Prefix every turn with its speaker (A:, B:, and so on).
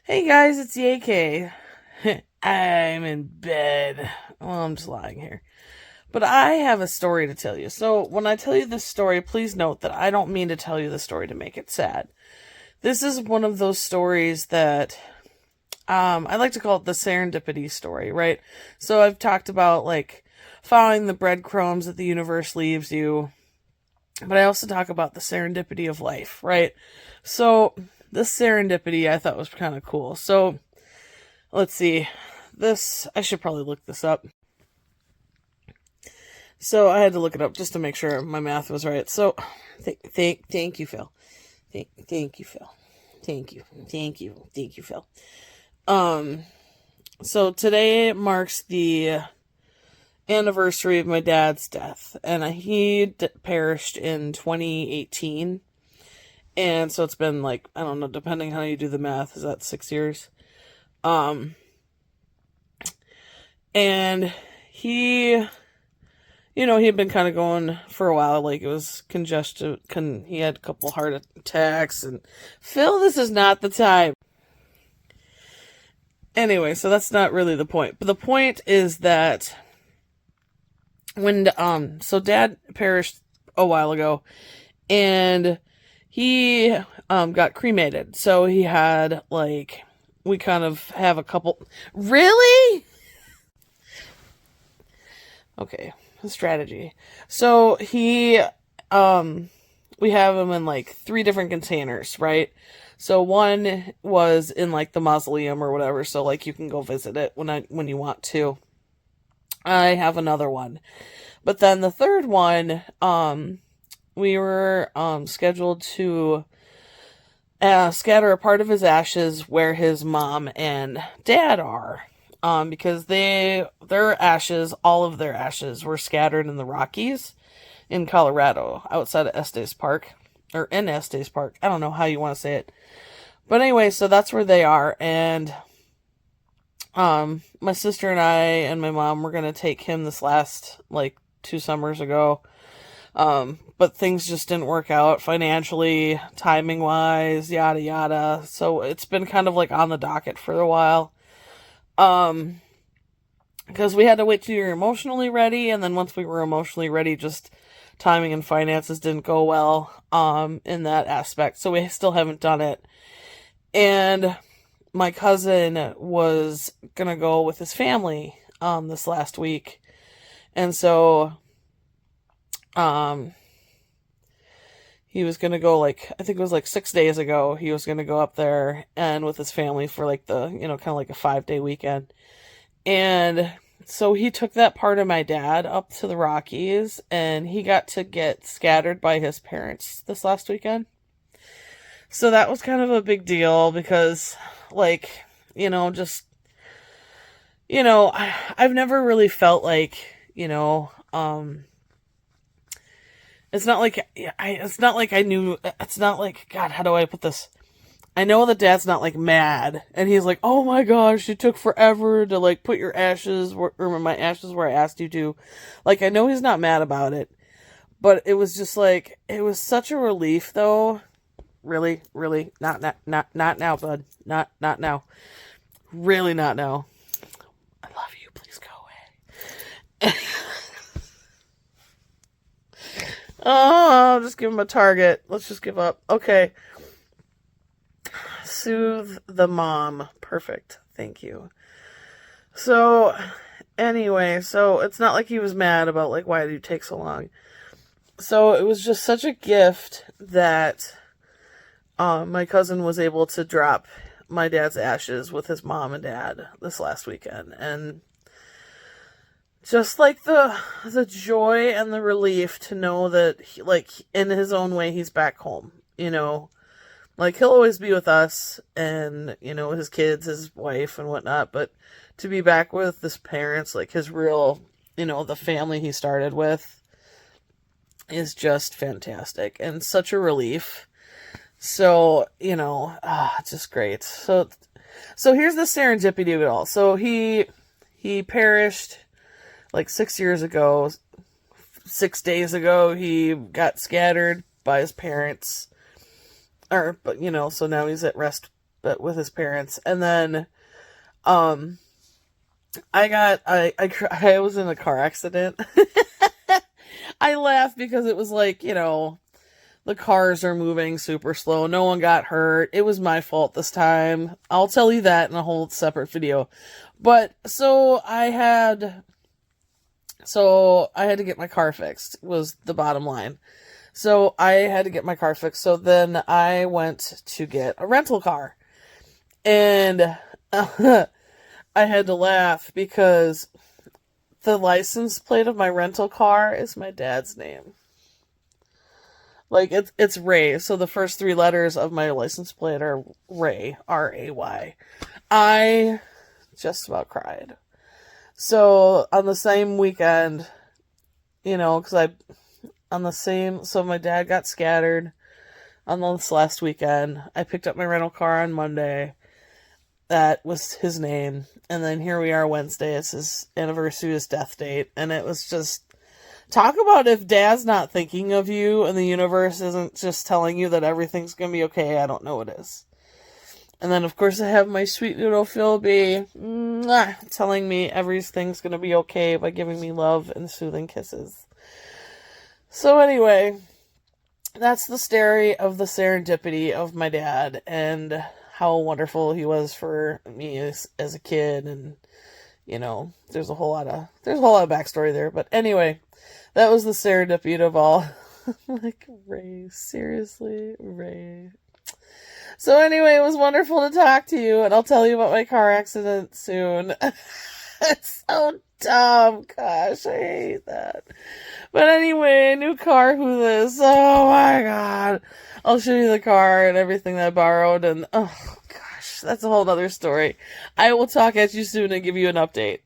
A: Hey guys, it's YayKay. I'm in bed. Well, I'm just lying here. But I have a story to tell you. So when I tell you this story, please note that I don't mean to tell you the story to make it sad. This is one of those stories that I like to call it the serendipity story, right? So I've talked about like following the breadcrumbs that the universe leaves you, but I also talk about the serendipity of life, right? So this serendipity I thought was kind of cool. So let's see. I should probably look this up. So I had to look it up just to make sure my math was right. So thank you, Phil. Thank you, Phil. Thank you, Phil. Um, so today marks the anniversary of my dad's death, and he perished in 2018. And so it's been like, I don't know, depending how you do the math, is that 6 years? Um, and he, he had been kind of going for a while, like it was congested, he had a couple heart attacks, and Phil, this is not the time. Anyway, so that's not really the point. But the point is that so dad perished a while ago, and he got cremated. So he had like, we kind of have a couple. Really? Okay, strategy. So we have him in like 3 different containers, right? So one was in like the mausoleum or whatever, so like you can go visit it when you want to. I have another one. But then the third one, we were scheduled to scatter a part of his ashes where his mom and dad are. Because their ashes, all of their ashes, were scattered in the Rockies in Colorado, outside of Estes Park, or in Estes Park. I don't know how you want to say it. But anyway, so that's where they are, and my sister and I and my mom were gonna take him this last, like, 2 summers ago. But things just didn't work out financially, timing wise, yada yada. So it's been kind of like on the docket for a while. Because we had to wait till we were emotionally ready, and then once we were emotionally ready, just timing and finances didn't go well, in that aspect. So we still haven't done it. And my cousin was gonna go with his family, this last week. And so, he was gonna go, like, I think it was like 6 days ago, he was gonna go up there and with his family for like the, kind of like a 5-day weekend. And so he took that part of my dad up to the Rockies, and he got to get scattered by his parents this last weekend. So that was kind of a big deal because, like, just, I've never really felt like, it's not like it's not like I knew. It's not like, God. How do I put this? I know that dad's not like mad, and he's like, "Oh my gosh, it took forever to like put your ashes or my ashes where I asked you to." Like, I know he's not mad about it, but it was just like, it was such a relief, though. Really, really, not now, bud. Not now. Really, not now. I love you. Please go away. Oh, just give him a target. Let's just give up. Okay. Soothe the mom. Perfect. Thank you. So, anyway, so it's not like he was mad about, like, why did you take so long? So it was just such a gift that my cousin was able to drop my dad's ashes with his mom and dad this last weekend. And just like the joy and the relief to know that like, in his own way, he's back home, like, he'll always be with us and, his kids, his wife and whatnot, but to be back with his parents, like his real, the family he started with, is just fantastic and such a relief. So, it's just great. So here's the serendipity of it all. So he perished like 6 years ago. 6 days ago, he got scattered by his parents. So now he's at rest but with his parents. And then, I was in a car accident. I laughed because it was like, the cars are moving super slow. No one got hurt. It was my fault this time. I'll tell you that in a whole separate video. But so I had to get my car fixed, was the bottom line. So I had to get my car fixed. So then I went to get a rental car. And I had to laugh because the license plate of my rental car is my dad's name. Like, it's Ray, so the first 3 letters of my license plate are Ray, R-A-Y. I just about cried. So, on the same weekend, so my dad got scattered on this last weekend. I picked up my rental car on Monday. That was his name. And then here we are Wednesday. It's his anniversary, his death date. And it was just, talk about if Dad's not thinking of you and the universe isn't just telling you that everything's going to be okay. I don't know what is. And then, of course, I have my sweet little Philby telling me everything's going to be okay by giving me love and soothing kisses. So anyway, that's the story of the serendipity of my dad and how wonderful he was for me as a kid. And, there's a whole lot of backstory there. But anyway, that was the serendipity of all. Like, Ray, seriously, Ray. So anyway, it was wonderful to talk to you, and I'll tell you about my car accident soon. It's so dumb. Gosh, I hate that. But anyway, new car, who this? Oh my god. I'll show you the car and everything that I borrowed, and oh gosh, that's a whole other story. I will talk at you soon and give you an update.